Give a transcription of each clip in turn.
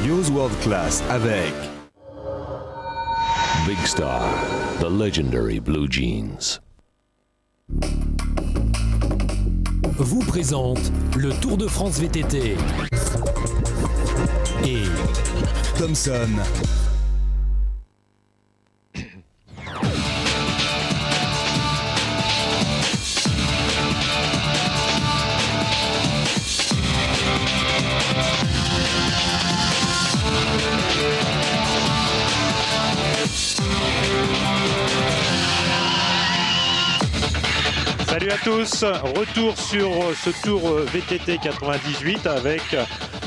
News World Class avec Big Star, the legendary Blue Jeans. Vous présente le Tour de France VTT et Thomson. Salut à tous, retour sur ce Tour VTT 98 avec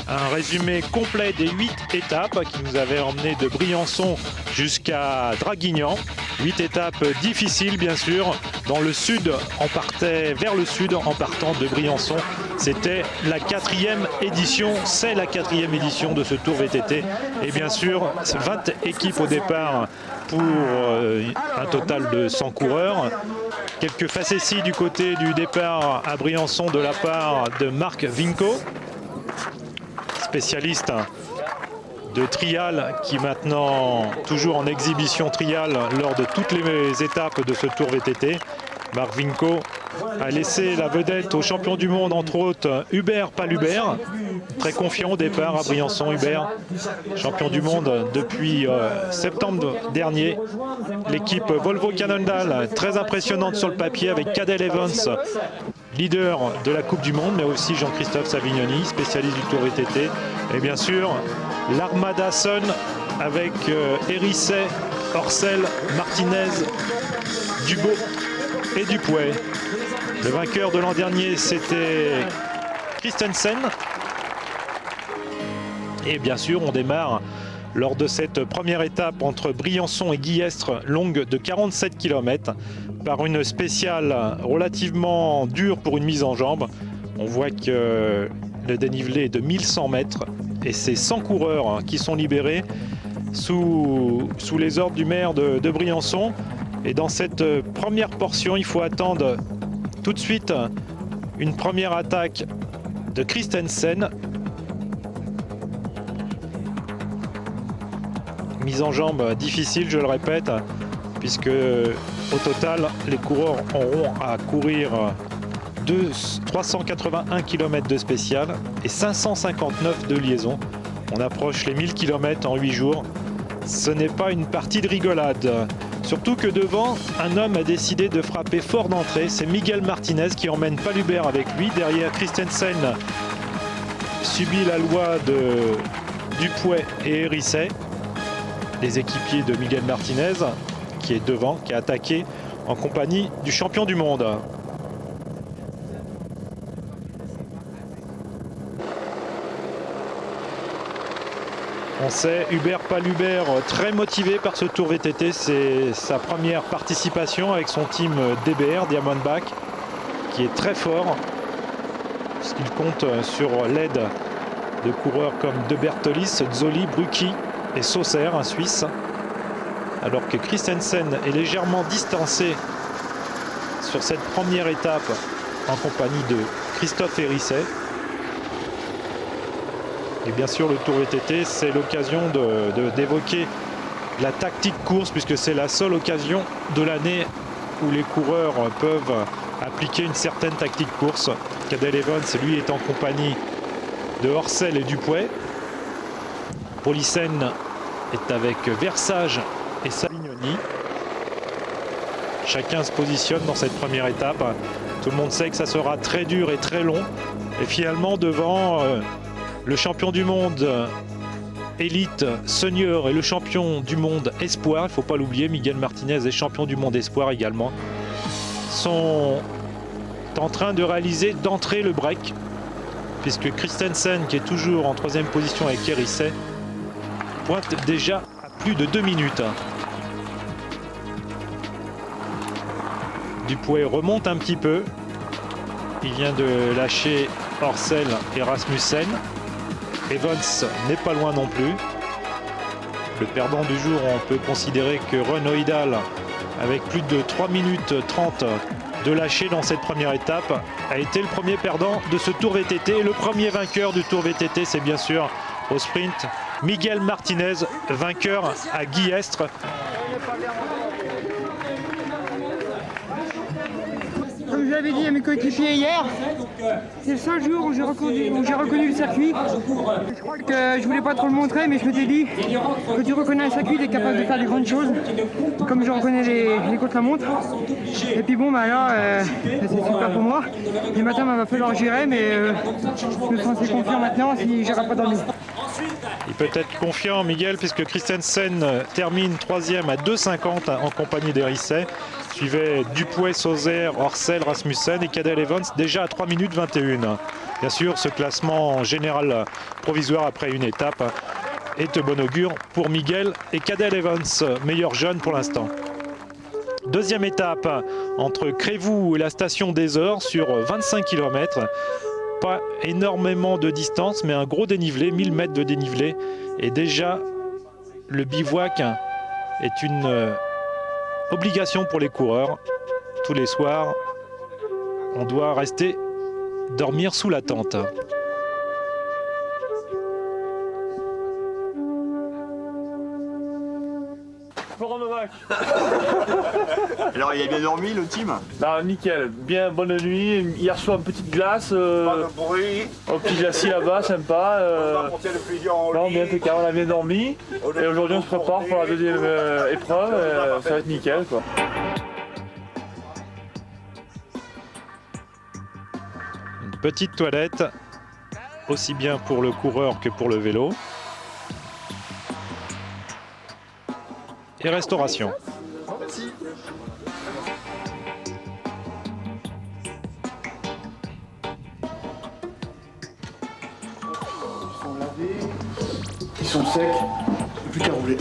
un résumé complet des 8 étapes qui nous avaient emmené de Briançon jusqu'à Draguignan. 8 étapes difficiles bien sûr. Dans le sud, on partait vers le sud en partant de Briançon. C'était la 4e édition, c'est la 4e édition de ce Tour VTT. Et bien sûr, 20 équipes au départ pour un total de 100 coureurs. Quelques facéties du côté du départ à Briançon de la part de Marc Vinco, spécialiste de trial qui maintenant toujours en exhibition trial lors de toutes les étapes de ce Tour VTT. Marc Vinco a laissé la vedette au champion du monde, entre autres Hubert Palubert, très confiant au départ à Briançon. Hubert, champion du monde depuis septembre dernier. L'équipe Volvo Cannondale, très impressionnante sur le papier avec Cadel Evans, leader de la Coupe du Monde, mais aussi Jean-Christophe Savignoni, spécialiste du Tour VTT. Et bien sûr, l'Armada Sun avec Hérisset, Orcel, Martinez, Dubo et Dupouet. Le vainqueur de l'an dernier, c'était Christensen. Et bien sûr, on démarre lors de cette première étape entre Briançon et Guillestre, longue de 47 km, par une spéciale relativement dure pour une mise en jambe. On voit que le dénivelé est de 1100 mètres et c'est 100 coureurs qui sont libérés sous les ordres du maire de Briançon. Et dans cette première portion, il faut attendre tout de suite une première attaque de Christensen. Mise en jambe difficile, je le répète, puisque au total, les coureurs auront à courir 381 km de spécial et 559 de liaison. On approche les 1000 km en 8 jours. Ce n'est pas une partie de rigolade. Surtout que devant, un homme a décidé de frapper fort d'entrée. C'est Miguel Martinez qui emmène Palubert avec lui. Derrière, Christensen subit la loi de Dupouet et Hérisset, les équipiers de Miguel Martinez, qui est devant, qui a attaqué en compagnie du champion du monde. On sait, Hubert Palubert, très motivé par ce Tour VTT. C'est sa première participation avec son team DBR, Diamondback, qui est très fort, puisqu'il compte sur l'aide de coureurs comme De Bertolis, Zoli, Brucki et Saucer, un Suisse. Alors que Christensen est légèrement distancé sur cette première étape en compagnie de Christophe Hérisset. Et bien sûr, le Tour VTT, c'est l'occasion d'évoquer la tactique course, puisque c'est la seule occasion de l'année où les coureurs peuvent appliquer une certaine tactique course. Cadel Evans, lui, est en compagnie de Orcel et Dupouet. Polissen est avec Versage et Savignoni. Chacun se positionne dans cette première étape. Tout le monde sait que ça sera très dur et très long. Et finalement, devant le champion du monde élite senior et le champion du monde espoir, il ne faut pas l'oublier, Miguel Martinez est champion du monde espoir également, sont en train de réaliser d'entrer le break, puisque Christensen, qui est toujours en 3e position avec Hérisset, pointe déjà à plus de 2 minutes. Dupouet remonte un petit peu. Il vient de lâcher Orcel et Rasmussen. Evans n'est pas loin non plus. Le perdant du jour, on peut considérer que Renaud Hidal, avec plus de 3 minutes 30, de lâcher dans cette première étape, a été le premier perdant de ce Tour VTT. Et le premier vainqueur du Tour VTT, c'est bien sûr au sprint Miguel Martinez, vainqueur à Guillestre. Comme je l'avais dit à mes coéquipiers hier, c'est le seul jour où j'ai reconnu le circuit. Je crois que je voulais pas trop le montrer, mais je m'étais dit que tu reconnais un circuit, tu es capable de faire des grandes choses, comme je reconnais les contre-la-montre. Et puis bon, bah là, c'est super pour moi. Les matins, il va falloir gérer, mais je me sens assez confiant maintenant si je n'irai pas dormir. Il peut être confiant, Miguel, puisque Christensen termine 3e à 2,50 en compagnie d'Hérisset. Suivait Dupuet, Sauzer, Orcel, Rasmussen et Cadel Evans déjà à 3 minutes 21. Bien sûr, ce classement général provisoire après une étape est de bon augure pour Miguel et Cadel Evans, meilleur jeune pour l'instant. Deuxième étape entre Crévoux et la station des Ors sur 25 km. Pas énormément de distance, mais un gros dénivelé, 1000 mètres de dénivelé. Et déjà, le bivouac est une obligation pour les coureurs. Tous les soirs, on doit rester dormir sous la tente. Alors, il a bien dormi, le team? Bah, nickel, bien, bonne nuit. Hier soir, une petite glace. Pas de bruit. Au petit glacier là-bas, sympa. Non, bien impeccable, on a bien dormi. Et aujourd'hui, on se prépare pour la deuxième épreuve. Ça va être nickel, quoi. Une petite toilette, aussi bien pour le coureur que pour le vélo. Et restauration. Ils sont secs, plus qu'à rouler.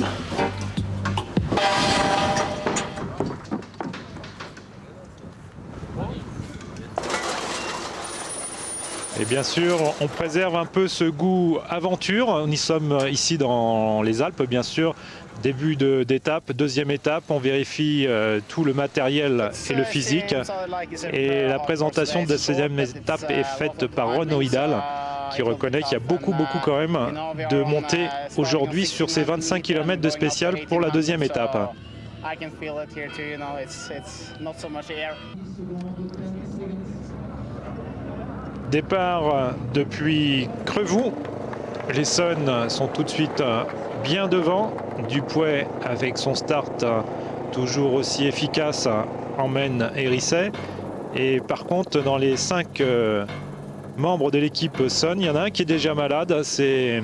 Et bien sûr, on préserve un peu ce goût aventure. Nous sommes ici dans les Alpes, bien sûr. Début d'étape, deuxième étape, on vérifie tout le matériel et le physique. Et la présentation de cette deuxième étape est faite par Renaud Hidal, qui reconnaît qu'il y a beaucoup quand même de montées aujourd'hui sur ces 25 km de spécial pour la deuxième étape. Départ depuis Crevoux. Les Suns sont tout de suite bien devant. Dupuet, avec son start toujours aussi efficace, emmène Hérisset. Et par contre, dans les 5 membres de l'équipe Sun, il y en a un qui est déjà malade, c'est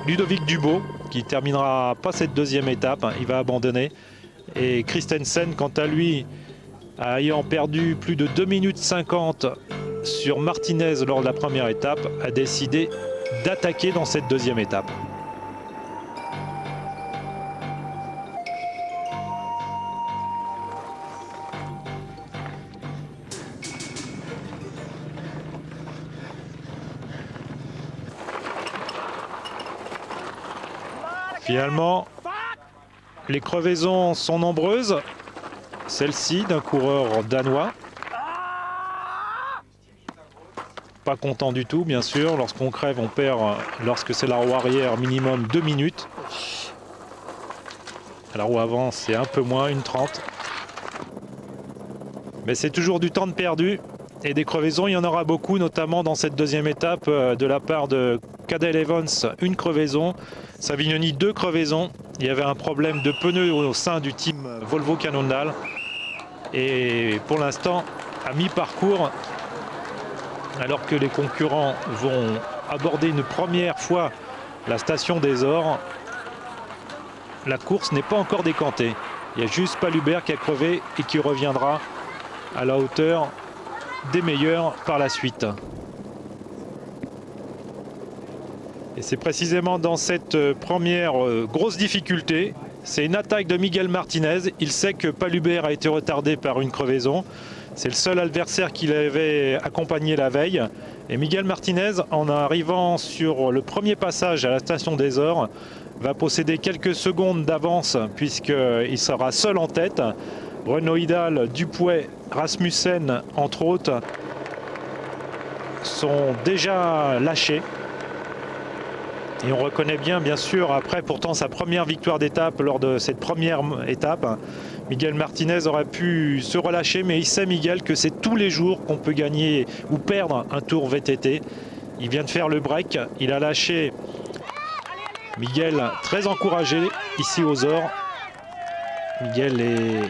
Ludovic Dubo, qui terminera pas cette deuxième étape, il va abandonner. Et Christensen, quant à lui, ayant perdu plus de 2 minutes 50 sur Martinez lors de la première étape, a décidé d'attaquer dans cette deuxième étape. Finalement, les crevaisons sont nombreuses. Celle-ci d'un coureur danois. Pas content du tout, bien sûr. Lorsqu'on crève, on perd, lorsque c'est la roue arrière, minimum 2 minutes. À la roue avant, c'est un peu moins, 1:30. Mais c'est toujours du temps de perdu. Et des crevaisons, il y en aura beaucoup, notamment dans cette deuxième étape de la part de Cadel Evans, une crevaison. Savignoni, 2 crevaisons. Il y avait un problème de pneus au sein du team Volvo Cannondale. Et pour l'instant, à mi-parcours, alors que les concurrents vont aborder une première fois la station des Ors, la course n'est pas encore décantée. Il y a juste Palubert qui a crevé et qui reviendra à la hauteur des meilleurs par la suite. Et c'est précisément dans cette première grosse difficulté, c'est une attaque de Miguel Martinez. Il sait que Palubert a été retardé par une crevaison. C'est le seul adversaire qu'il avait accompagné la veille. Et Miguel Martinez, en arrivant sur le premier passage à la station des Ors, va posséder quelques secondes d'avance puisqu'il sera seul en tête. Renaud Hidal, Dupuet, Rasmussen, entre autres, sont déjà lâchés. Et on reconnaît bien sûr, après pourtant sa première victoire d'étape lors de cette première étape, Miguel Martinez aurait pu se relâcher, mais il sait, Miguel, que c'est tous les jours qu'on peut gagner ou perdre un Tour VTT. Il vient de faire le break, il a lâché. Miguel, très encouragé ici aux Ors. Miguel est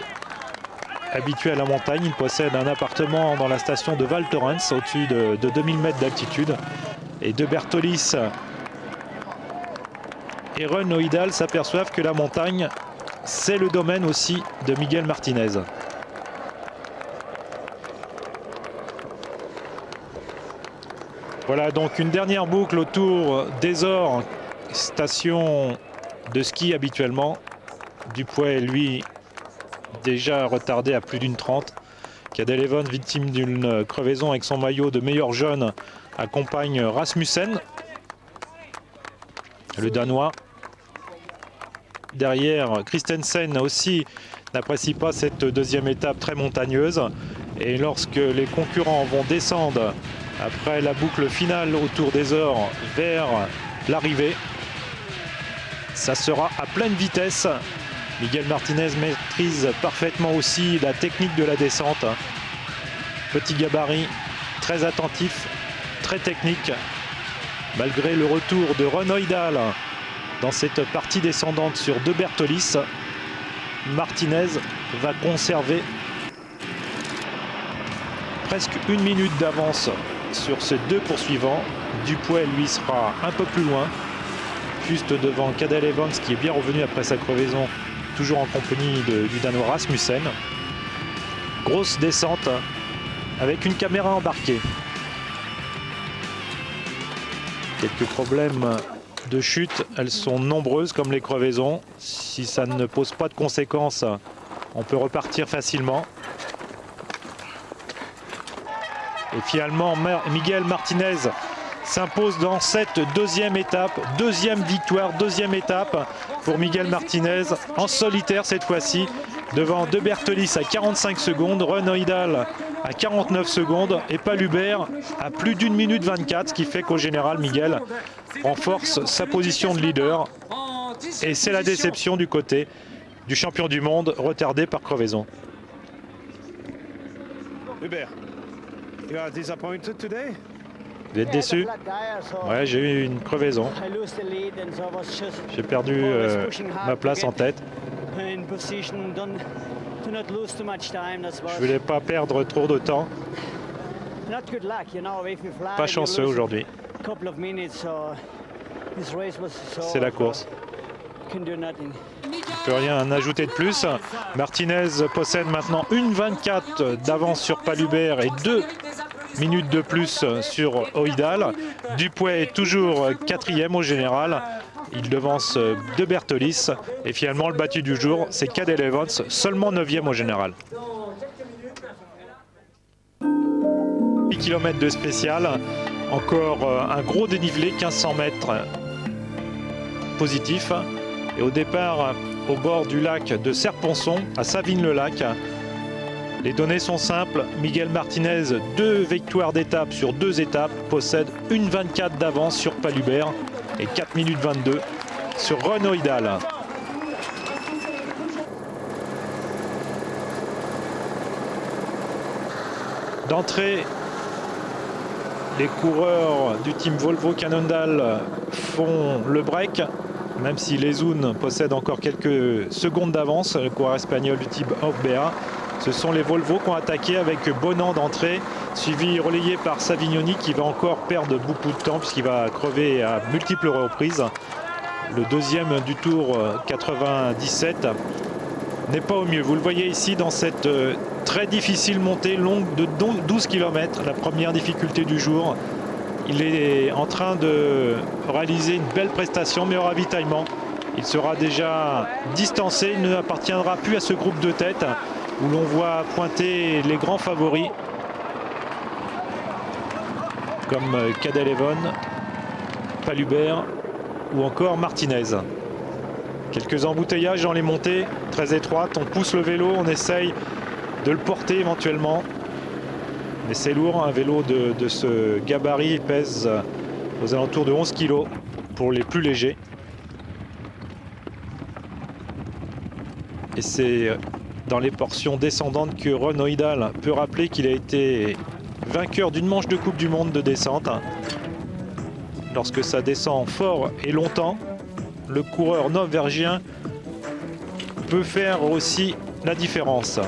habitué à la montagne, il possède un appartement dans la station de Val Thorens, au-dessus de 2000 mètres d'altitude. Et De Bertolis et Run Oidal s'aperçoivent que la montagne, c'est le domaine aussi de Miguel Martinez. Voilà donc une dernière boucle autour des Ors, station de ski habituellement. Dupuy, lui, déjà retardé à plus d'une 30. Cadel Evans, victime d'une crevaison avec son maillot de meilleur jeune, accompagne Rasmussen, le Danois. Derrière, Christensen aussi n'apprécie pas cette deuxième étape très montagneuse. Et lorsque les concurrents vont descendre après la boucle finale autour des Ors vers l'arrivée, ça sera à pleine vitesse. Miguel Martinez maîtrise parfaitement aussi la technique de la descente. Petit gabarit, très attentif, très technique. Malgré le retour de Run Oidal dans cette partie descendante sur De Bertolis, Martinez va conserver presque une minute d'avance sur ces deux poursuivants. Dupuy, lui, sera un peu plus loin, juste devant Cadel Evans, qui est bien revenu après sa crevaison, toujours en compagnie du Danois Rasmussen. Grosse descente avec une caméra embarquée. Quelques problèmes de chute, elles sont nombreuses comme les crevaisons. Si ça ne pose pas de conséquences, on peut repartir facilement. Et finalement, Miguel Martinez s'impose dans cette deuxième étape. Deuxième victoire, deuxième étape pour Miguel Martinez, en solitaire cette fois-ci, devant De Bertolis à 45 secondes, Run Oidal à 49 secondes et Palubert à plus d'1 minute 24, ce qui fait qu'au général, Miguel renforce sa position de leader. Et c'est la déception du côté du champion du monde, retardé par crevaison. Hubert, you are disappointed today? Vous êtes déçu? Ouais, j'ai eu une crevaison. J'ai perdu ma place en tête. Je voulais pas perdre trop de temps. Pas chanceux aujourd'hui. C'est la course. On ne peut rien en ajouter de plus. Martinez possède maintenant 1,24 d'avance sur Palubert et 2 minutes de plus sur Oidal. Dupuy est toujours quatrième au général. Il devance De Bertolis. Et finalement, le battu du jour, c'est Cadel Evans, seulement 9e au général. 8 km de spécial. Encore un gros dénivelé, 1500 mètres positif. Et au départ, au bord du lac de Serponçon, à Savines-le-Lac, les données sont simples. Miguel Martinez, 2 victoires d'étape sur 2 étapes, possède 1,24 d'avance sur Palubert et 4 minutes 22 sur Run Oidal. D'entrée, les coureurs du team Volvo Cannondale font le break, même si Lezoun possède encore quelques secondes d'avance, le coureur espagnol du team Orbea. Ce sont les Volvo qui ont attaqué avec Bonan d'entrée, suivi relayé par Savignoni qui va encore perdre beaucoup de temps puisqu'il va crever à multiples reprises. Le deuxième du tour 97 n'est pas au mieux. Vous le voyez ici dans cette très difficile montée longue de 12 km, la première difficulté du jour. Il est en train de réaliser une belle prestation, mais au ravitaillement, il sera déjà distancé. Il n'appartiendra plus à ce groupe de tête où l'on voit pointer les grands favoris comme Cadel Evans, Palubert ou encore Martinez. Quelques embouteillages dans les montées très étroites. On pousse le vélo, on essaye de le porter éventuellement. Mais c'est lourd, un vélo de ce gabarit pèse aux alentours de 11 kg pour les plus légers. Et c'est dans les portions descendantes que Ron Oidal peut rappeler qu'il a été vainqueur d'une manche de Coupe du Monde de descente. Lorsque ça descend fort et longtemps, le coureur norvégien peut faire aussi la différence.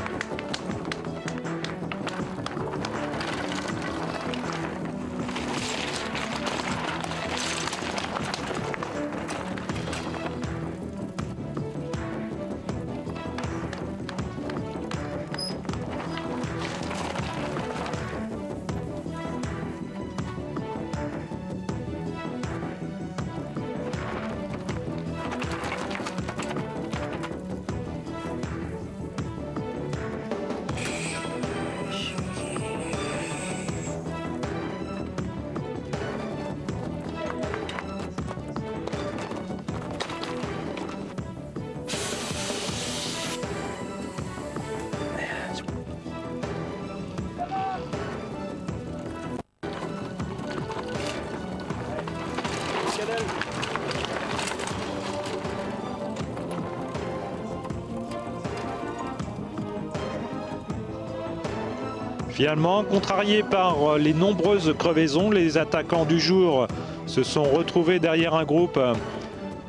Finalement, contrariés par les nombreuses crevaisons, les attaquants du jour se sont retrouvés derrière un groupe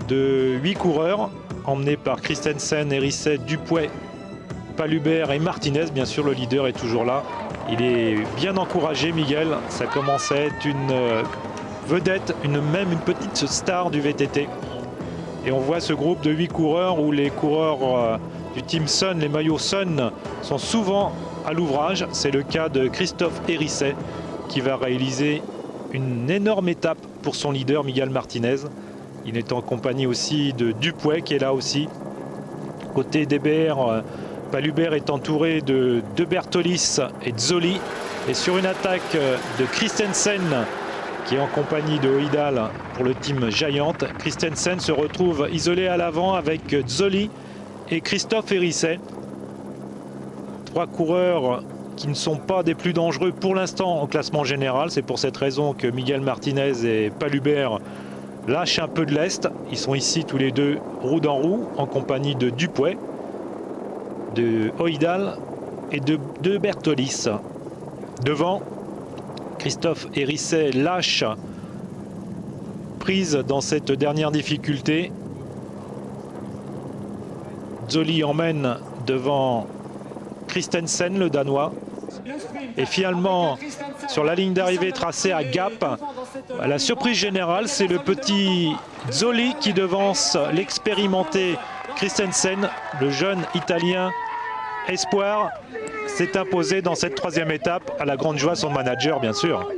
de 8 coureurs, emmenés par Christensen, Hérisset, Dupuet, Palubert et Martinez. Bien sûr, le leader est toujours là. Il est bien encouragé, Miguel. Ça commence à être une vedette, même une petite star du VTT. Et on voit ce groupe de 8 coureurs où les coureurs du Team Sun, les maillots Sun, sont souvent à l'ouvrage. C'est le cas de Christophe Hérisset qui va réaliser une énorme étape pour son leader Miguel Martinez. Il est en compagnie aussi de Dupuet qui est là aussi. Côté DBR, Palubert est entouré de Bertolis et de Zoli. Et sur une attaque de Christensen qui est en compagnie de Oidal pour le team Giant, Christensen se retrouve isolé à l'avant avec Zoli et Christophe Hérisset. 3 coureurs qui ne sont pas des plus dangereux pour l'instant au classement général. C'est pour cette raison que Miguel Martinez et Palubert lâchent un peu de lest. Ils sont ici tous les deux roue dans roue en compagnie de Dupuet, de Oidal et de Bertolis. Devant, Christophe Hérisset lâche prise dans cette dernière difficulté. Zoli emmène devant Christensen, le Danois. Et finalement, sur la ligne d'arrivée tracée à Gap, à la surprise générale, c'est le petit Zoli qui devance l'expérimenté Christensen. Le jeune Italien espoir s'est imposé dans cette 3e étape, à la grande joie de son manager, bien sûr.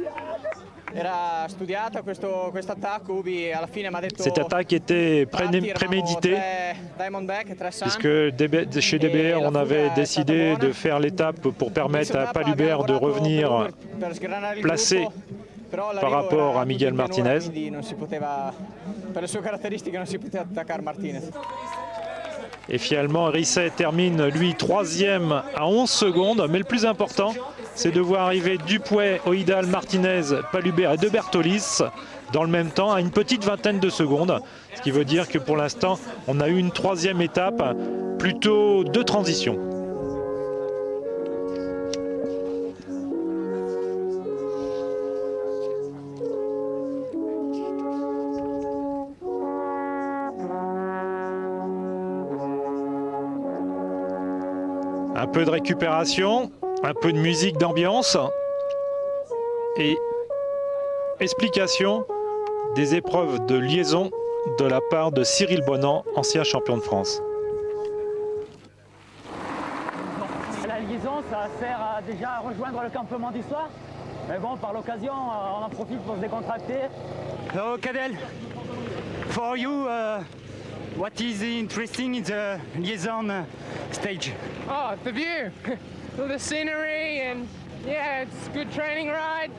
Cette attaque était préméditée, puisque chez DBR, on avait décidé de faire l'étape pour permettre à Palubert de revenir placé par rapport à Miguel Martinez. Et finalement, Hérisset termine, lui, 3e à 11 secondes. Mais le plus important, c'est de voir arriver Dupuet, Oidal, Martinez, Palubert et De Bertolis dans le même temps, à une petite vingtaine de secondes. Ce qui veut dire que pour l'instant, on a eu une 3e étape plutôt de transition. Un peu de récupération, un peu de musique d'ambiance et explication des épreuves de liaison de la part de Cyril Bonan, ancien champion de France. La liaison, ça sert déjà à rejoindre le campement d'histoire. Mais bon, par l'occasion, on en profite pour se décontracter. Hello, Cadel. For you, what is interesting in the liaison stage? Oh, the view, the scenery, and yeah, it's a good training ride.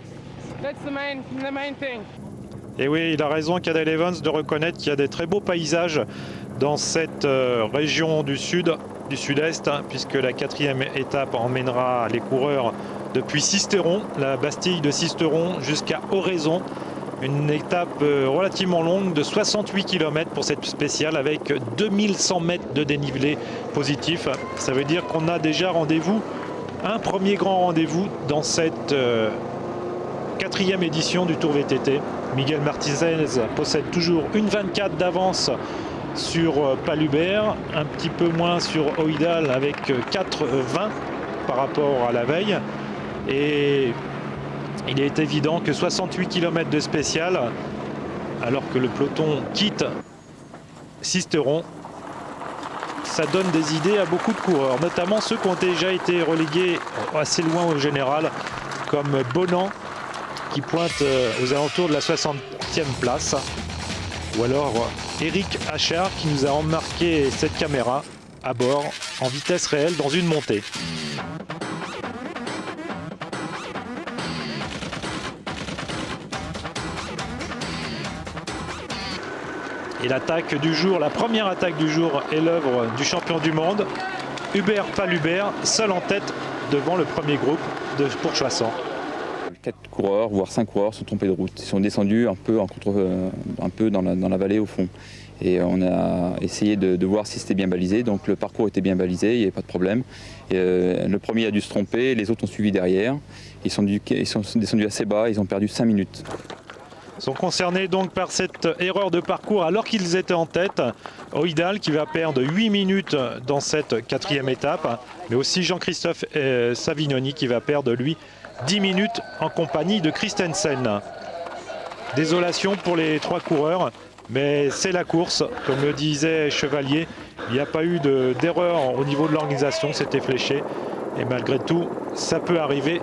That's the main thing. Et oui, il a raison, Cadel Evans, de reconnaître qu'il y a des très beaux paysages dans cette région du sud du sud-est, puisque la 4e étape emmènera les coureurs depuis Sisteron, la Bastille de Sisteron, jusqu'à Oraison. Une étape relativement longue de 68 km pour cette spéciale, avec 2100 mètres de dénivelé positif. Ça veut dire qu'on a déjà rendez-vous, un premier grand rendez-vous dans cette 4e édition du Tour VTT. Miguel Martinez possède toujours une 24 d'avance sur Palubert, un petit peu moins sur Oidal avec 4,20 par rapport à la veille. Et il est évident que 68 km de spécial, alors que le peloton quitte Sisteron, ça donne des idées à beaucoup de coureurs, notamment ceux qui ont déjà été relégués assez loin au général, comme Bonan, qui pointe aux alentours de la 60e place, ou alors Eric Achard, qui nous a remarqué cette caméra à bord en vitesse réelle dans une montée. Et l'attaque du jour, la première attaque du jour est l'œuvre du champion du monde, Hubert Palubert, seul en tête devant le premier groupe de pourchassants. 4 coureurs, voire 5 coureurs sont trompés de route. Ils sont descendus un peu dans la vallée au fond. Et on a essayé de voir si c'était bien balisé. Donc le parcours était bien balisé, il n'y avait pas de problème. Et, le premier a dû se tromper, les autres ont suivi derrière. Ils sont descendus assez bas, ils ont perdu 5 minutes. Sont concernés donc par cette erreur de parcours alors qu'ils étaient en tête. Oidal qui va perdre 8 minutes dans cette 4e étape, mais aussi Jean-Christophe Savignoni qui va perdre lui 10 minutes en compagnie de Christensen. Désolation pour les 3 coureurs, mais c'est la course, comme le disait Chevalier, il n'y a pas eu d'erreur au niveau de l'organisation, c'était fléché, et malgré tout ça peut arriver,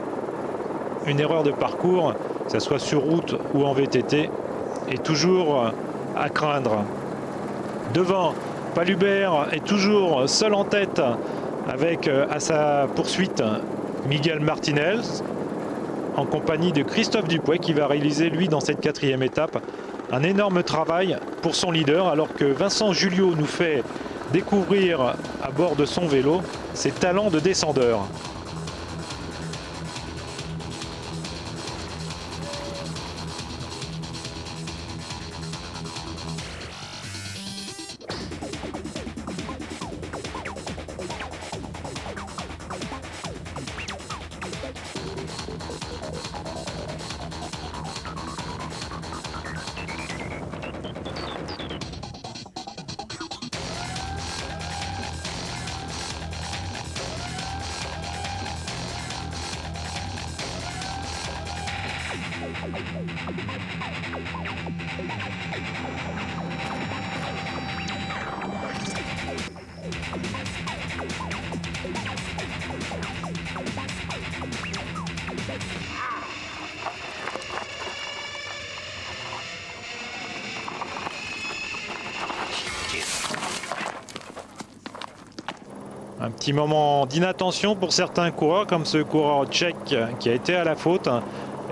une erreur de parcours, que ce soit sur route ou en VTT, est toujours à craindre. Devant, Palubert est toujours seul en tête avec à sa poursuite Miguel Martinez en compagnie de Christophe Dupouet qui va réaliser lui dans cette 4e étape un énorme travail pour son leader, alors que Vincent Julio nous fait découvrir à bord de son vélo ses talents de descendeur. Un petit moment d'inattention pour certains coureurs, comme ce coureur tchèque qui a été à la faute.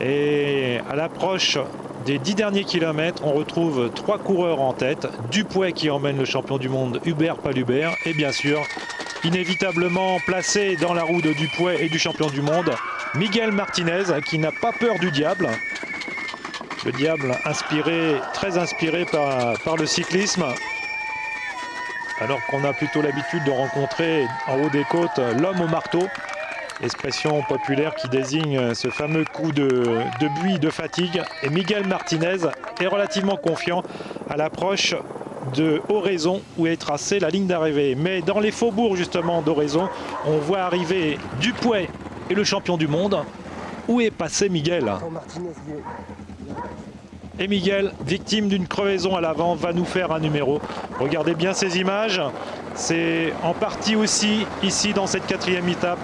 Et à l'approche des 10 derniers kilomètres, on retrouve 3 coureurs en tête. Dupouet qui emmène le champion du monde Hubert Palubert. Et bien sûr, inévitablement placé dans la roue de Dupouet et du champion du monde, Miguel Martinez, qui n'a pas peur du diable. Le diable très inspiré par le cyclisme. Alors qu'on a plutôt l'habitude de rencontrer en haut des côtes l'homme au marteau, expression populaire qui désigne ce fameux coup de buis de fatigue. Et Miguel Martinez est relativement confiant à l'approche de Oraison où est tracée la ligne d'arrivée. Mais dans les faubourgs justement d'Oraison, on voit arriver Dupouet et le champion du monde. Où est passé Miguel ? Et Miguel, victime d'une crevaison à l'avant, va nous faire un numéro. Regardez bien ces images. C'est en partie aussi ici dans cette 4e étape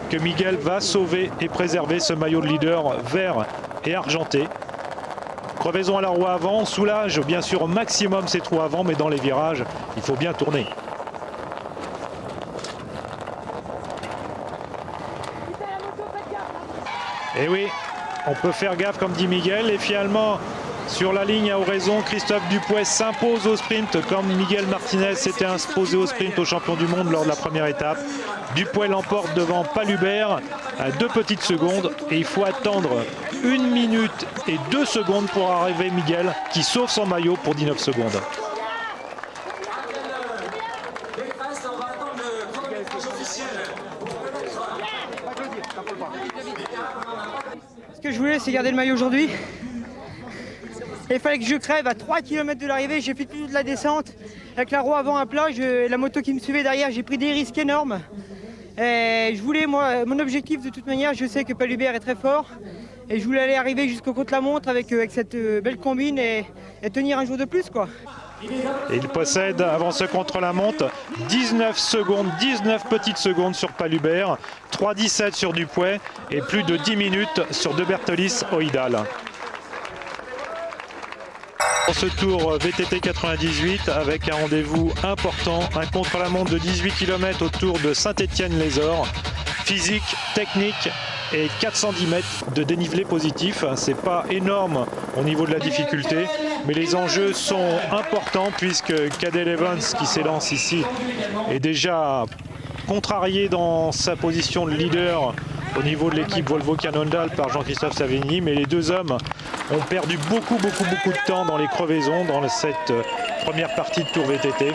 que Miguel va sauver et préserver ce maillot de leader vert et argenté. Crevaison à la roue avant, soulage bien sûr au maximum ses trous avant, mais dans les virages, il faut bien tourner. Et oui, on peut faire gaffe comme dit Miguel, et finalement Sur la ligne à oraison, Christophe Dupouet s'impose au sprint comme Miguel Martinez s'était imposé au sprint au champion du monde lors de la première étape. Dupouet l'emporte devant Palubert à 2 petites secondes et il faut attendre 1 minute et 2 secondes pour arriver Miguel qui sauve son maillot pour 19 secondes. Ce que je voulais, c'est garder le maillot aujourd'hui. Il fallait que je crève à 3 km de l'arrivée. J'ai fait toute la descente avec la roue avant à plat. La moto qui me suivait derrière, j'ai pris des risques énormes. Et je voulais, moi, mon objectif de toute manière, je sais que Palubert est très fort. Et je voulais aller arriver jusqu'au contre-la-montre avec cette belle combine et tenir un jour de plus, quoi. Et il possède, avant ce contre-la-montre, 19 secondes, 19 petites secondes sur Palubert, 3,17 sur Dupouet et plus de 10 minutes sur De Bertolis Oidal. Pour ce tour VTT 98 avec un rendez-vous important, un contre-la-montre de 18 km autour de Saint-Étienne-les-Ors. Physique, technique et 410 mètres de dénivelé positif. C'est pas énorme au niveau de la difficulté, mais les enjeux sont importants puisque Cadel Evans qui s'élance ici est déjà contrarié dans sa position de leader au niveau de l'équipe Volvo Cannondale par Jean-Christophe Savigny, mais les deux hommes ont perdu beaucoup de temps dans les crevaisons dans cette première partie de Tour VTT.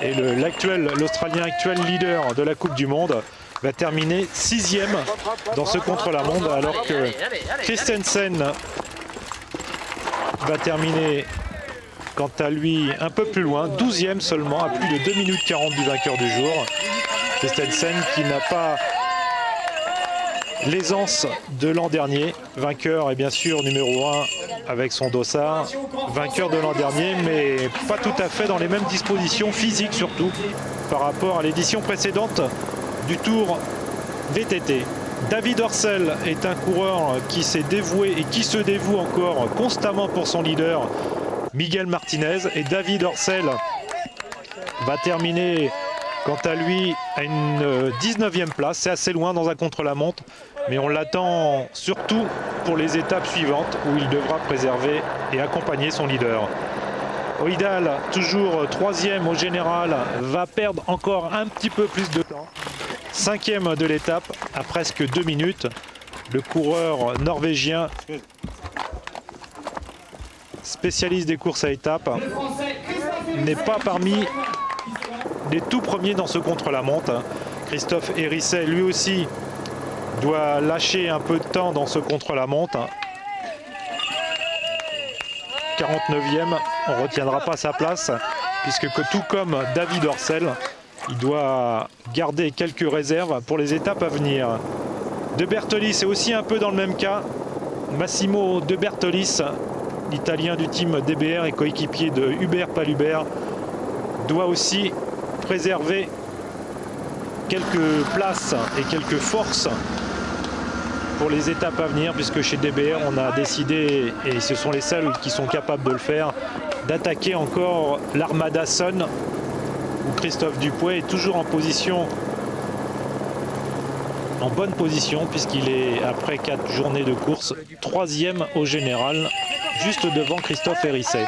Et l'Australien actuel leader de la Coupe du Monde va terminer 6e dans ce contre-la-montre, alors que Christensen va terminer quant à lui un peu plus loin, 12e seulement, à plus de 2 minutes 40 du vainqueur du jour. Christensen qui n'a pas l'aisance de l'an dernier, vainqueur et bien sûr numéro 1 avec son dossard, vainqueur de l'an dernier, mais pas tout à fait dans les mêmes dispositions physiques surtout par rapport à l'édition précédente du Tour VTT. David Orcel est un coureur qui s'est dévoué et qui se dévoue encore constamment pour son leader Miguel Martinez, et David Orcel va terminer quant à lui à une 19e place. C'est assez loin dans un contre-la-montre, mais on l'attend surtout pour les étapes suivantes où il devra préserver et accompagner son leader. Oidal, toujours 3e au général, va perdre encore un petit peu plus de temps. 5e de l'étape à presque 2 minutes. Le coureur norvégien, spécialiste des courses à étapes, n'est pas parmi les tout premiers dans ce contre-la-montre. Christophe Hérisset, lui aussi, doit lâcher un peu de temps dans ce contre-la-montre. 49e, on ne retiendra pas sa place, puisque tout comme David Orcel, il doit garder quelques réserves pour les étapes à venir. De Bertolis est aussi un peu dans le même cas. Massimo De Bertolis, l'Italien du team DBR et coéquipier de Hubert Palubert, doit aussi préserver quelques places et quelques forces pour les étapes à venir, puisque chez DBR on a décidé, et ce sont les seuls qui sont capables de le faire, d'attaquer encore l'Armada Sun, où Christophe Dupouet est toujours en bonne position, puisqu'il est, après 4 journées de course, 3e au général, juste devant Christophe Hérisset.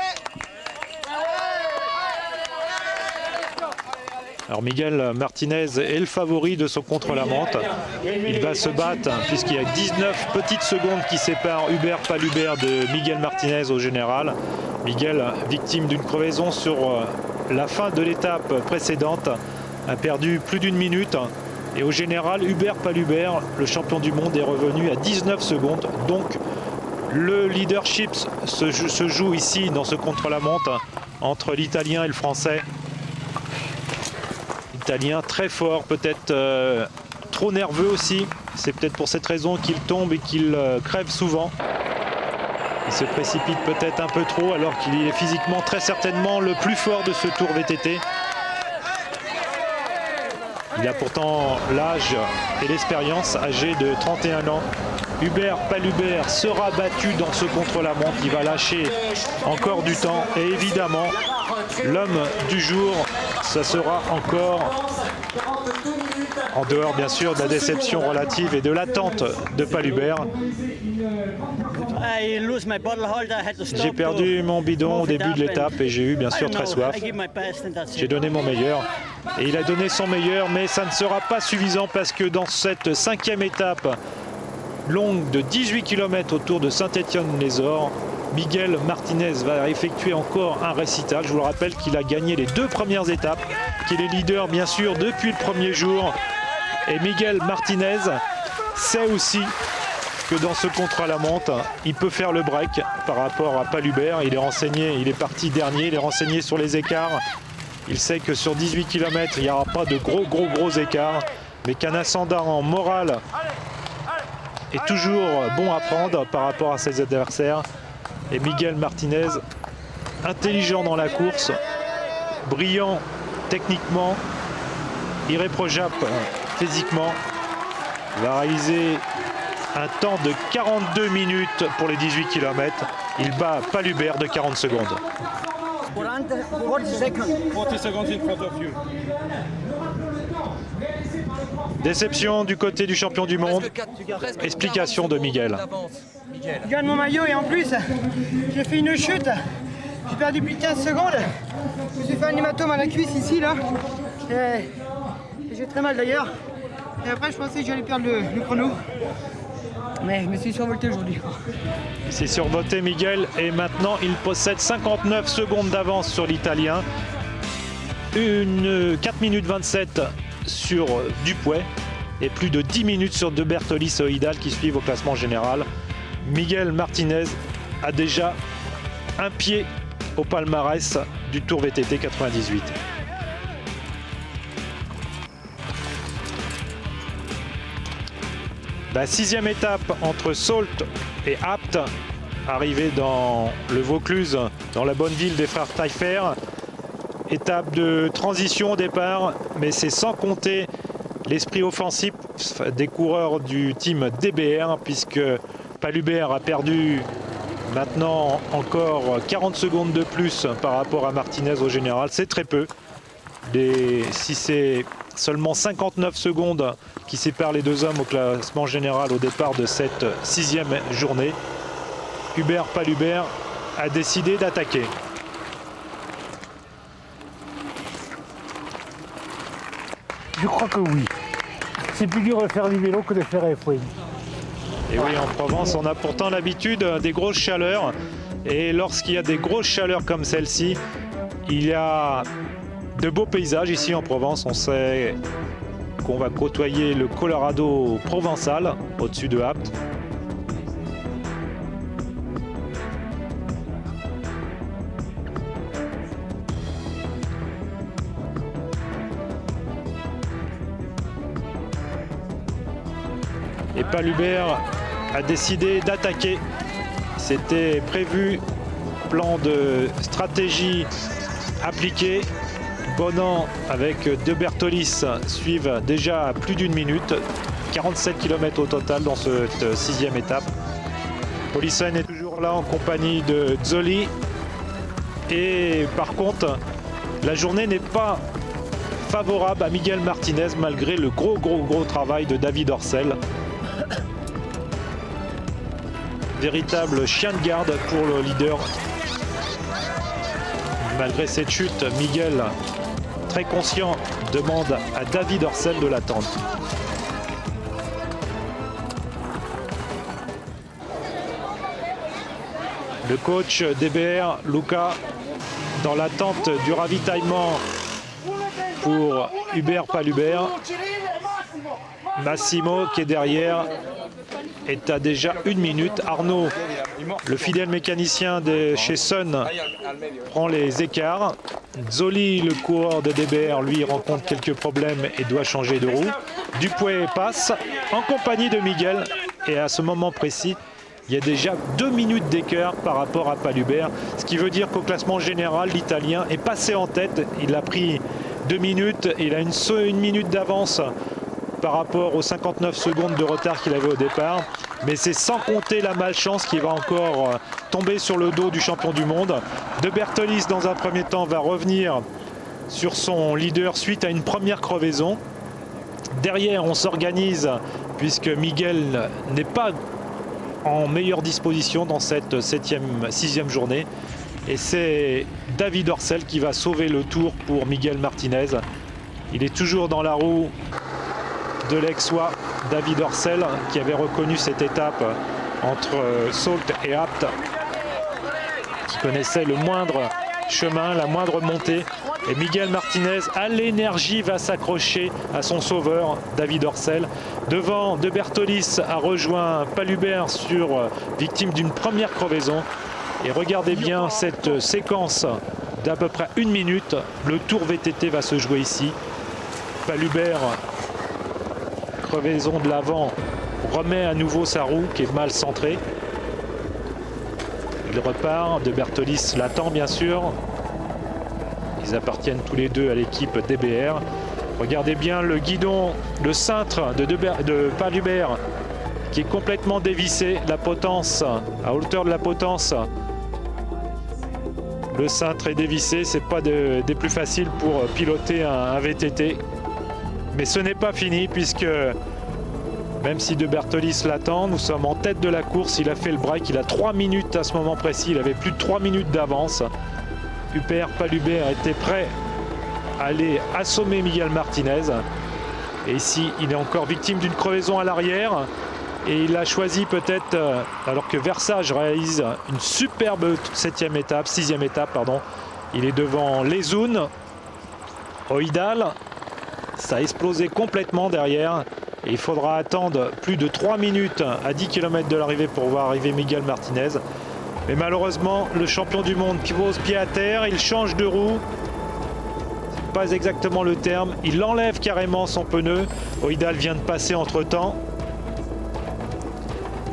Alors Miguel Martinez est le favori de son contre-la-montre. Il va se battre puisqu'il y a 19 petites secondes qui séparent Hubert Palubert de Miguel Martinez au général. Miguel, victime d'une crevaison sur la fin de l'étape précédente, a perdu plus d'1 minute. Et au général, Hubert Palubert, le champion du monde, est revenu à 19 secondes. Donc le leadership se joue ici dans ce contre-la-montre entre l'Italien et le Français. Italien très fort, peut-être trop nerveux aussi. C'est peut-être pour cette raison qu'il tombe et qu'il crève souvent. Il se précipite peut-être un peu trop alors qu'il est physiquement très certainement le plus fort de ce Tour VTT. Il a pourtant l'âge et l'expérience, âgé de 31 ans. Hubert Palubert sera battu dans ce contre-la-montre. Il va lâcher encore du temps. Et évidemment, l'homme du jour, ça sera encore En dehors bien sûr de la déception relative et de l'attente de Palubert. J'ai perdu mon bidon au début de l'étape et j'ai eu bien sûr très soif. J'ai donné mon meilleur et il a donné son meilleur, mais ça ne sera pas suffisant parce que dans cette 5e étape longue de 18 km autour de Saint-Étienne-les-Ors, Miguel Martinez va effectuer encore un récital. Je vous le rappelle qu'il a gagné les 2 premières étapes, qu'il est leader bien sûr depuis le premier jour. Et Miguel Martinez sait aussi que dans ce contre-la-montre, il peut faire le break par rapport à Palubert. Il est renseigné, il est parti dernier, il est renseigné sur les écarts. Il sait que sur 18 km, il n'y aura pas de gros écarts, mais qu'un ascendant moral est toujours bon à prendre par rapport à ses adversaires. Et Miguel Martinez, intelligent dans la course, brillant techniquement, irréprochable physiquement, va réaliser un temps de 42 minutes pour les 18 km. Il bat Palubert de 40 secondes. 40 seconds in front of you. Déception du côté du champion du monde. Explication de Miguel. Je gagne mon maillot et en plus, j'ai fait une chute. J'ai perdu plus de 15 secondes. Je me suis fait un hématome à la cuisse ici, là. Et j'ai très mal d'ailleurs. Et après, je pensais que j'allais perdre le chrono. Mais je me suis survolté aujourd'hui. Il s'est survolté Miguel et maintenant il possède 59 secondes d'avance sur l'Italien. 4 minutes 27 sur Dupuet et plus de 10 minutes sur De Bertolis et Oidal qui suivent au classement général. Miguel Martinez a déjà un pied au palmarès du Tour VTT 98. La 6e étape entre Sault et Apt, arrivée dans le Vaucluse, dans la bonne ville des frères Taillefer. Étape de transition au départ, mais c'est sans compter l'esprit offensif des coureurs du team DBR, puisque Palubert a perdu maintenant encore 40 secondes de plus par rapport à Martinez au général. C'est très peu. Si c'est seulement 59 secondes qui séparent les deux hommes au classement général au départ de cette 6e journée, Hubert Palubert a décidé d'attaquer. Je crois que oui. C'est plus dur de faire du vélo que de faire F1. Et oui, en Provence, on a pourtant l'habitude des grosses chaleurs. Et lorsqu'il y a des grosses chaleurs comme celle-ci, il y a de beaux paysages ici en Provence. On sait qu'on va côtoyer le Colorado provençal au-dessus de Apt. Et Palubert a décidé d'attaquer. C'était prévu, plan de stratégie appliqué. Bonan avec De Bertolis suivent déjà à plus d'1 minute. 47 km au total dans cette 6e étape. Polissen est toujours là en compagnie de Zoli. Et par contre, la journée n'est pas favorable à Miguel Martinez malgré le gros travail de David Orcel. Véritable chien de garde pour le leader. Malgré cette chute, Miguel, très conscient, demande à David Orcel de l'attendre. Le coach DBR, Luca, dans l'attente du ravitaillement pour Hubert Palubert. Massimo qui est derrière est à déjà 1 minute. Arnaud, le fidèle mécanicien de chez Sun, prend les écarts. Zoli, le coureur de DBR, lui rencontre quelques problèmes et doit changer de roue. Dupuet passe en compagnie de Miguel et à ce moment précis, il y a déjà 2 minutes d'écart par rapport à Palubert, ce qui veut dire qu'au classement général, l'Italien est passé en tête. Il a pris 2 minutes, il a une minute d'avance par rapport aux 59 secondes de retard qu'il avait au départ. Mais c'est sans compter la malchance qui va encore tomber sur le dos du champion du monde. De Bertolis, dans un premier temps, va revenir sur son leader suite à une première crevaison. Derrière, on s'organise puisque Miguel n'est pas en meilleure disposition dans cette sixième journée. Et c'est David Orcel qui va sauver le tour pour Miguel Martinez. Il est toujours dans la roue de l'Aixois David Orcel qui avait reconnu cette étape entre Sault et Apt, qui connaissait le moindre chemin, la moindre montée. Et Miguel Martinez à l'énergie va s'accrocher à son sauveur David Orcel. Devant, De Bertolis a rejoint Palubert victime d'une première crevaison. Et regardez bien cette séquence d'à peu près 1 minute. Le tour VTT va se jouer ici. Palubert, crevaison de l'avant, remet à nouveau sa roue qui est mal centrée. Il repart, De Bertolis l'attend bien sûr. Ils appartiennent tous les deux à l'équipe DBR. Regardez bien le guidon, le cintre de Palubert qui est complètement dévissé. La potence, à hauteur de la potence, le cintre est dévissé. C'est pas des plus faciles pour piloter un VTT. Mais ce n'est pas fini puisque même si De Bertolis l'attend, nous sommes en tête de la course. Il a fait le break, il a 3 minutes à ce moment précis. Il avait plus de 3 minutes d'avance. Hubert Palubert était prêt à aller assommer Miguel Martinez. Et ici, il est encore victime d'une crevaison à l'arrière. Et il a choisi peut-être, alors que Versage réalise une superbe sixième étape, pardon. Il est devant Lezoun, Oidal. Ça a explosé complètement derrière. Et il faudra attendre plus de 3 minutes à 10 km de l'arrivée pour voir arriver Miguel Martinez. Mais malheureusement, le champion du monde pose pied à terre, il change de roue. C'est pas exactement le terme. Il enlève carrément son pneu. Oidal vient de passer entre-temps.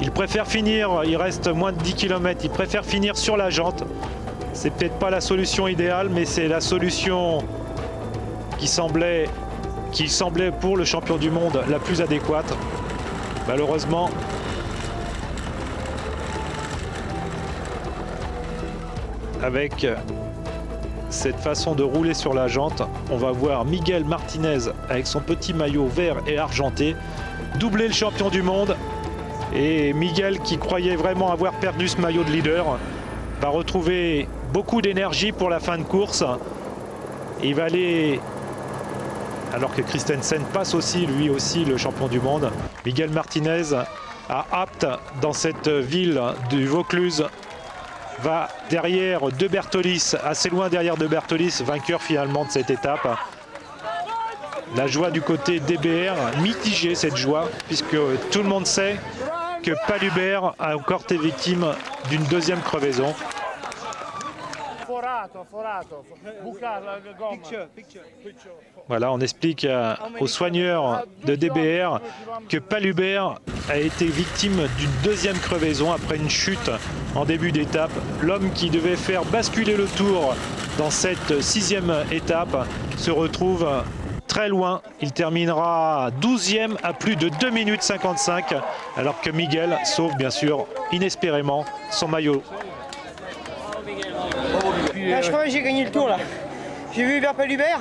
Il préfère finir, il reste moins de 10 km, il préfère finir sur la jante. C'est peut-être pas la solution idéale, mais c'est la solution qui semblait pour le champion du monde la plus adéquate. Malheureusement, avec cette façon de rouler sur la jante, on va voir Miguel Martinez avec son petit maillot vert et argenté doubler le champion du monde. Et Miguel, qui croyait vraiment avoir perdu ce maillot de leader, va retrouver beaucoup d'énergie pour la fin de course. Et il va aller, alors que Christensen passe aussi, lui aussi, le champion du monde. Miguel Martinez à Apt, dans cette ville du Vaucluse, va derrière De Bertolis, assez loin derrière De Bertolis, vainqueur finalement de cette étape. La joie du côté DBR, mitigée cette joie, puisque tout le monde sait que Palubert a encore été victime d'une deuxième crevaison. Voilà, on explique aux soigneurs de DBR que Palubert a été victime d'une deuxième crevaison après une chute en début d'étape. L'homme qui devait faire basculer le tour dans cette sixième étape se retrouve très loin. Il terminera 12e à plus de 2 minutes 55, alors que Miguel sauve bien sûr inespérément son maillot. Là, je crois que j'ai gagné le tour là. J'ai vu Hubert Palubert.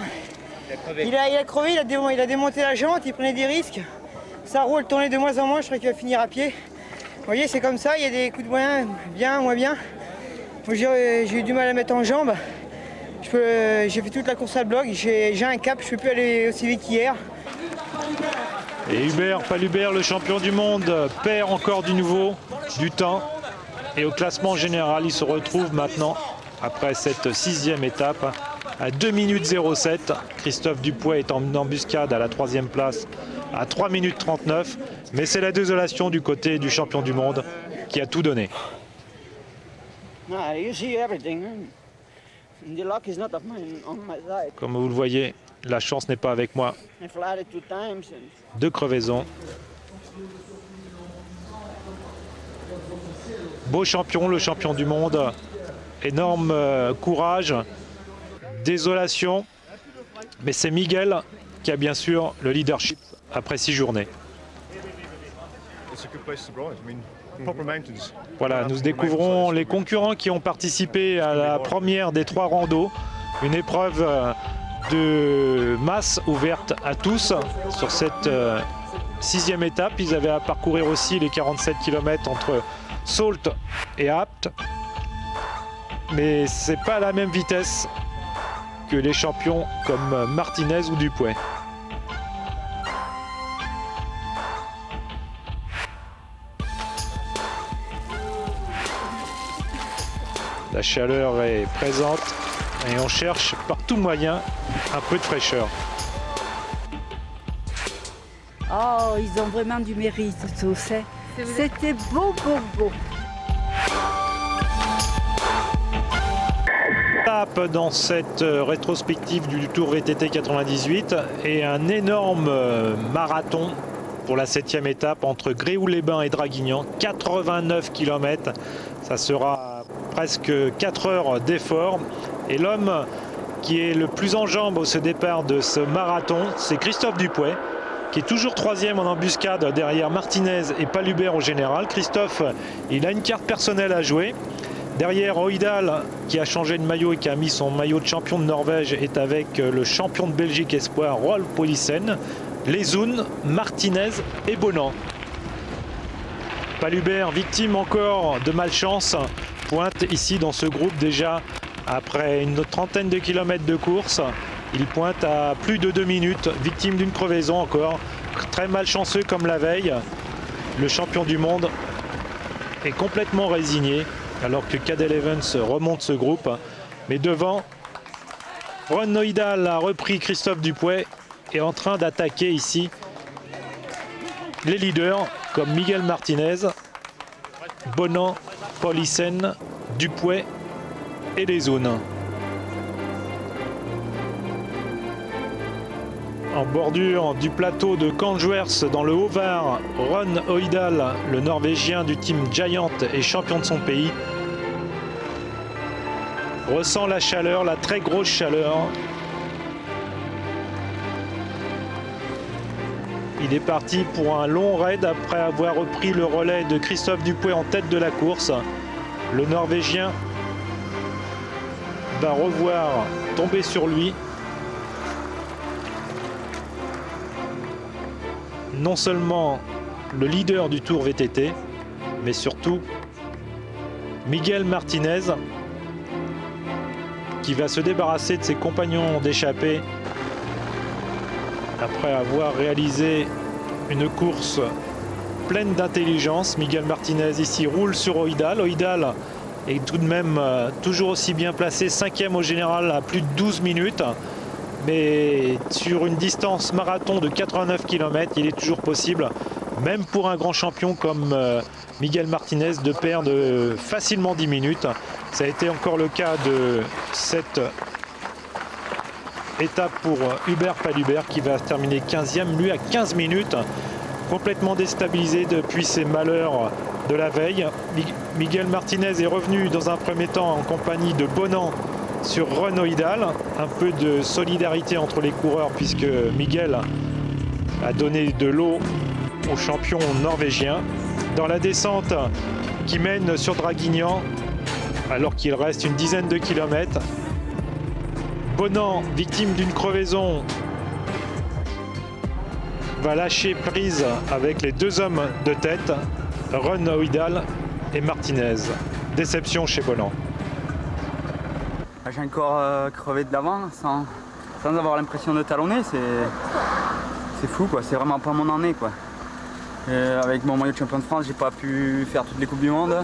Il a crevé, il a démonté la jante, il prenait des risques. Sa roue elle tournait de moins en moins, je crois qu'il va finir à pied. Vous voyez, c'est comme ça, il y a des coups de moyen, bien, moins bien. Moi j'ai eu du mal à mettre en jambes. J'ai fait toute la course à bloc, j'ai un cap, je ne peux plus aller aussi vite qu'hier. Et Hubert Palubert, le champion du monde, perd encore du nouveau du temps. Et au classement général, il se retrouve maintenant, après cette sixième étape, à 2 minutes 07. Christophe Dupois est en embuscade à la 3e place à 3 minutes 39. Mais c'est la désolation du côté du champion du monde qui a tout donné. Comme vous le voyez, la chance n'est pas avec moi. 2 crevaisons. Beau champion, le champion du monde. Énorme courage, désolation. Mais c'est Miguel qui a bien sûr le leadership après 6 journées. Voilà, nous découvrons les concurrents qui ont participé à la première des 3 randos. Une épreuve de masse ouverte à tous sur cette 6e étape. Ils avaient à parcourir aussi les 47 km entre Sault et Apt. Mais c'est pas à la même vitesse que les champions comme Martinez ou Dupuet. La chaleur est présente et on cherche par tout moyen un peu de fraîcheur. Oh, ils ont vraiment du mérite tous. C'était beau, beau, beau. Étape dans cette rétrospective du Tour VTT 98 et un énorme marathon pour la 7e étape entre Gréoux-les-Bains et Draguignan. 89 km, ça sera presque 4 heures d'effort. Et l'homme qui est le plus en jambes au départ de ce marathon, c'est Christophe Dupuet, qui est toujours 3e en embuscade derrière Martinez et Palubert au général. Christophe, il a une carte personnelle à jouer. Derrière, Oidal, qui a changé de maillot et qui a mis son maillot de champion de Norvège, est avec le champion de Belgique espoir, Rolf Polissen, Lezoun, Martinez et Bonan. Palubert, victime encore de malchance, pointe ici dans ce groupe déjà après une trentaine de kilomètres de course. Il pointe à plus de 2 minutes, victime d'une crevaison encore, très malchanceux comme la veille. Le champion du monde est complètement résigné alors que Cadel Evans remonte ce groupe. Mais devant, Ron Oidal a repris Christophe Dupuet et est en train d'attaquer ici les leaders comme Miguel Martinez, Bonan, Polissen, Dupuet et Lezoun. En bordure du plateau de Canjuers dans le Haut-Var, Ron Oidal, le Norvégien du team Giant et champion de son pays, ressent la chaleur, la très grosse chaleur. Il est parti pour un long raid après avoir repris le relais de Christophe Dupuet en tête de la course. Le Norvégien va revoir tomber sur lui non seulement le leader du Tour VTT, mais surtout Miguel Martinez, qui va se débarrasser de ses compagnons d'échappée après avoir réalisé une course pleine d'intelligence. Miguel Martinez ici roule sur Oidal. Oidal est tout de même toujours aussi bien placé, 5e au général à plus de 12 minutes. Mais sur une distance marathon de 89 km, il est toujours possible, même pour un grand champion comme Miguel Martinez, de perdre facilement 10 minutes. Ça a été encore le cas de cette étape pour Hubert Palubert qui va terminer 15e, lui à 15 minutes, complètement déstabilisé depuis ses malheurs de la veille. Miguel Martinez est revenu dans un premier temps en compagnie de Bonan sur Ron Oidal, un peu de solidarité entre les coureurs puisque Miguel a donné de l'eau au champion norvégien. Dans la descente qui mène sur Draguignan, alors qu'il reste une dizaine de kilomètres, Bonan, victime d'une crevaison, va lâcher prise avec les 2 hommes de tête, Ron Oidal et Martinez. Déception chez Bonan. J'ai encore crevé de l'avant sans avoir l'impression de talonner, c'est fou quoi, c'est vraiment pas mon année quoi. Avec mon maillot de champion de France, j'ai pas pu faire toutes les coupes du monde.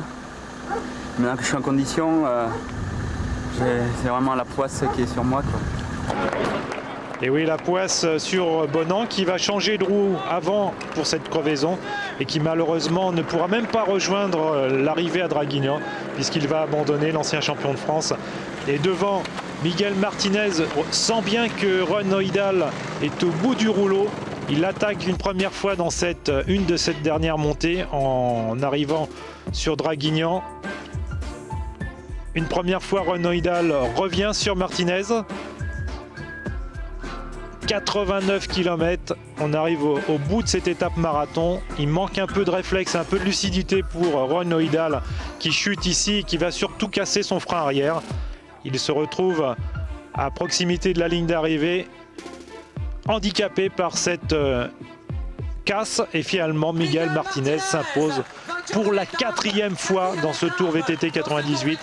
Maintenant que je suis en condition, c'est vraiment la poisse qui est sur moi quoi. Et oui, la poisse sur Bonan qui va changer de roue avant pour cette crevaison et qui malheureusement ne pourra même pas rejoindre l'arrivée à Draguignan puisqu'il va abandonner, l'ancien champion de France. Et devant, Miguel Martinez sent bien que Ron Oidal est au bout du rouleau. Il attaque une première fois dans une de ces dernières montées en arrivant sur Draguignan. Une première fois, Ron Oidal revient sur Martinez. 89 km, on arrive au bout de cette étape marathon. Il manque un peu de réflexe, un peu de lucidité pour Ron Oidal qui chute ici et qui va surtout casser son frein arrière. Il se retrouve à proximité de la ligne d'arrivée, handicapé par cette casse. Et finalement, Miguel Martinez s'impose pour la 4e fois dans ce Tour VTT 98.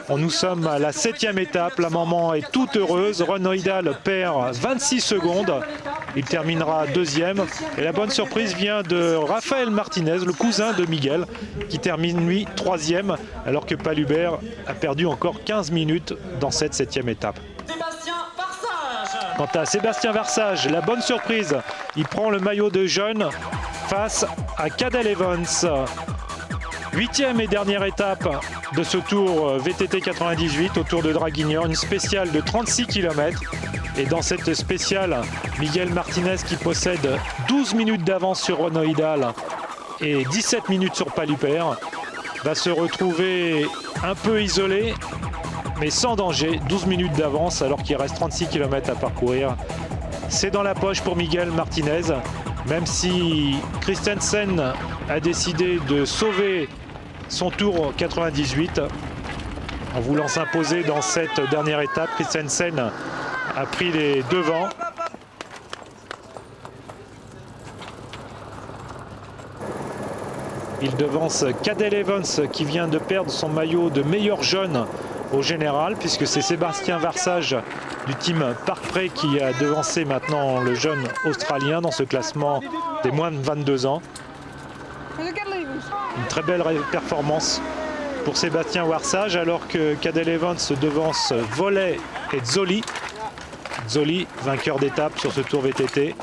Nous sommes à la 7e étape, la maman est toute heureuse. Ron Hojdahl perd 26 secondes, il terminera 2e. Et la bonne surprise vient de Rafael Martinez, le cousin de Miguel, qui termine lui 3e, alors que Palubert a perdu encore 15 minutes dans cette 7e étape. Quant à Sébastien Varsage, la bonne surprise, il prend le maillot de jaune face à Cadel Evans. 8e et dernière étape de ce Tour VTT 98 au Tour de Draguignan, une spéciale de 36 km. Et dans cette spéciale, Miguel Martinez, qui possède 12 minutes d'avance sur Ron Hojdahl et 17 minutes sur Palubert, va se retrouver un peu isolé, mais sans danger. 12 minutes d'avance alors qu'il reste 36 km à parcourir. C'est dans la poche pour Miguel Martinez, même si Christensen a décidé de sauver son Tour 98 en voulant s'imposer dans cette dernière étape. Christensen a pris les devants. Il devance Cadel Evans qui vient de perdre son maillot de meilleur jeune au général, puisque c'est Sébastien Varsage du team Parkprey qui a devancé maintenant le jeune Australien dans ce classement des moins de 22 ans. Une très belle performance pour Sébastien Varsage, alors que Cadel Evans devance Volley et Zoli. Zoli, vainqueur d'étape sur ce Tour VTT.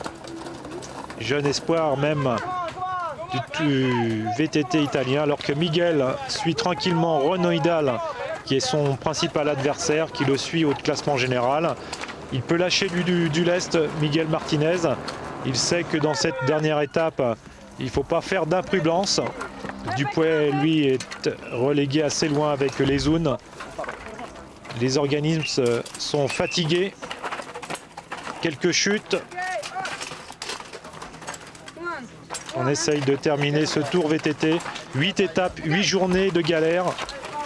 Jeune espoir même du VTT italien, alors que Miguel suit tranquillement Ron Hojdahl, qui est son principal adversaire, qui le suit au classement général. Il peut lâcher du lest, Miguel Martinez. Il sait que dans cette dernière étape, il ne faut pas faire d'imprudence. Dupuy, lui, est relégué assez loin avec les Zounes. Les organismes sont fatigués. Quelques chutes. On essaye de terminer ce Tour VTT. 8 étapes, 8 journées de galère.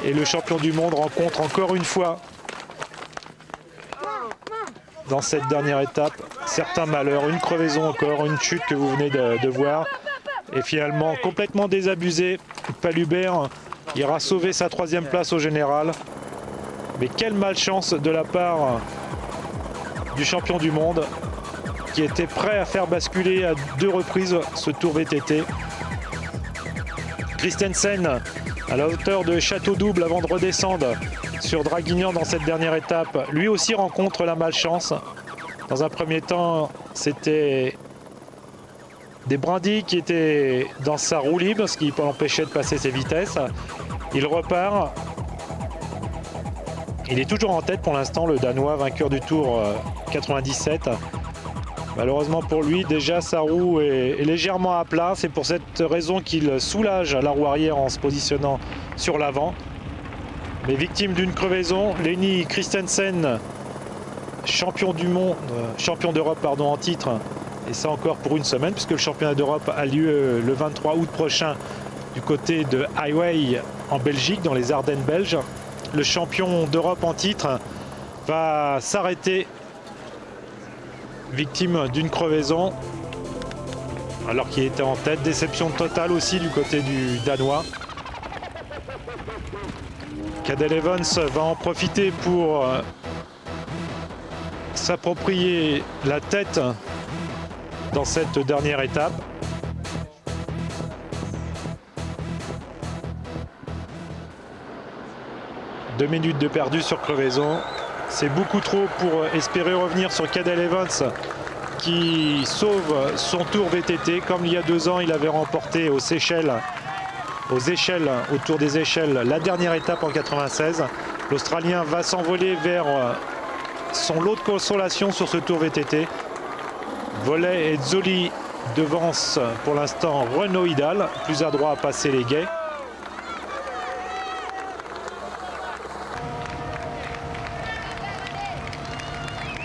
Et le champion du monde rencontre encore une fois, dans cette dernière étape, certains malheurs. Une crevaison encore, une chute que vous venez de voir. Et finalement, complètement désabusé, Palubert ira sauver sa 3e place au général. Mais quelle malchance de la part du champion du monde, qui était prêt à faire basculer à 2 reprises ce Tour VTT. Christensen, à la hauteur de Château-Double avant de redescendre sur Draguignan dans cette dernière étape, lui aussi rencontre la malchance. Dans un premier temps, c'était des brindilles qui étaient dans sa roue libre, ce qui l'empêchait de passer ses vitesses. Il repart. Il est toujours en tête pour l'instant, le Danois, vainqueur du Tour 97. Malheureusement pour lui, déjà sa roue est légèrement à plat. C'est pour cette raison qu'il soulage la roue arrière en se positionnant sur l'avant. Mais victime d'une crevaison, Lenny Christensen, champion du monde, champion d'Europe pardon, en titre, et ça encore pour une semaine, puisque le championnat d'Europe a lieu le 23 août prochain du côté de Highway en Belgique, dans les Ardennes belges. Le champion d'Europe en titre va s'arrêter, victime d'une crevaison, alors qu'il était en tête. Déception totale aussi du côté du Danois. Cadel Evans va en profiter pour s'approprier la tête dans cette dernière étape. Deux minutes de perdu sur crevaison. C'est beaucoup trop pour espérer revenir sur Cadel Evans, qui sauve son Tour VTT. Comme il y a 2 ans, il avait remporté aux échelles, au Tour des échelles, la dernière étape en 96. L'Australien va s'envoler vers son lot de consolation sur ce Tour VTT. Volley et Zoli devancent pour l'instant Ron Hojdahl, plus adroit à passer les guets.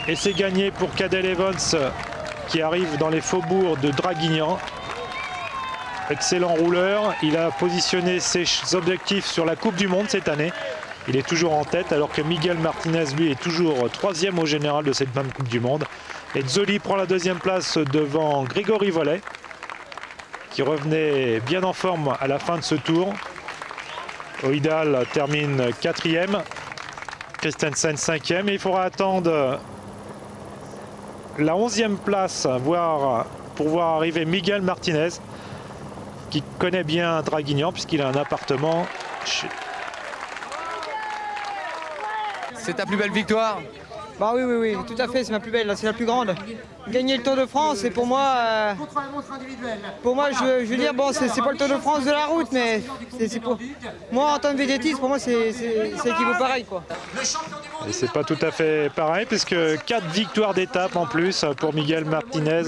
Et c'est gagné pour Cadel Evans, qui arrive dans les faubourgs de Draguignan. Excellent rouleur, il a positionné ses objectifs sur la Coupe du Monde cette année. Il est toujours en tête alors que Miguel Martinez, lui, est toujours 3e au général de cette même Coupe du Monde. Et Zoli prend la 2e place devant Grégory Vollet, qui revenait bien en forme à la fin de ce tour. Oidal termine 4e, Christensen 5e. Et il faudra attendre la 11e place pour voir arriver Miguel Martinez, qui connaît bien Draguignan puisqu'il a un appartement chez... C'est ta plus belle victoire? Bah oui, tout à fait, c'est ma plus belle, c'est la plus grande. Gagner le Tour de France, c'est pour moi, je veux dire, bon, c'est pas le Tour de France de la route, mais c'est pour moi en tant que vététiste, pour moi, c'est équivaut pareil, quoi. Et c'est pas tout à fait pareil, puisque 4 victoires d'étape en plus pour Miguel Martinez,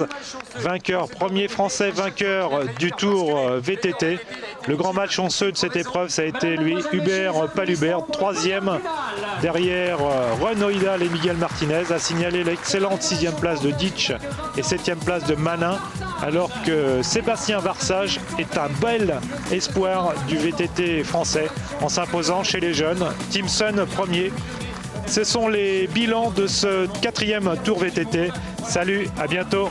vainqueur, premier français vainqueur du Tour VTT. Le grand malchanceux de cette épreuve, ça a été lui, Hubert Palubert, 3e derrière Juan Oidal et Miguel Martinez, a signalé l'excellente 6e place de Ditch et 7e place de Manin, alors que Sébastien Varsage est un bel espoir du VTT français en s'imposant chez les jeunes. Timson premier. Ce sont les bilans de ce 4e Tour VTT. Salut, à bientôt.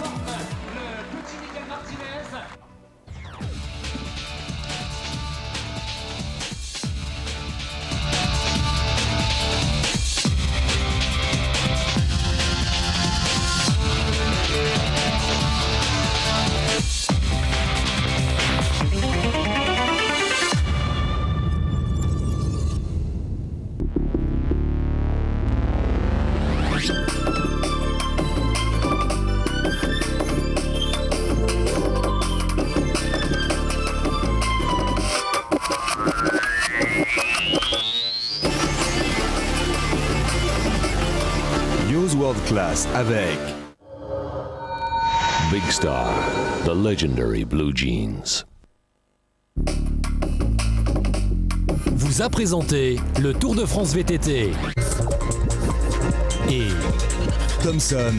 News World Class avec Big Star, the legendary Blue Jeans. Vous a présenté le Tour de France VTT. Et Thomson.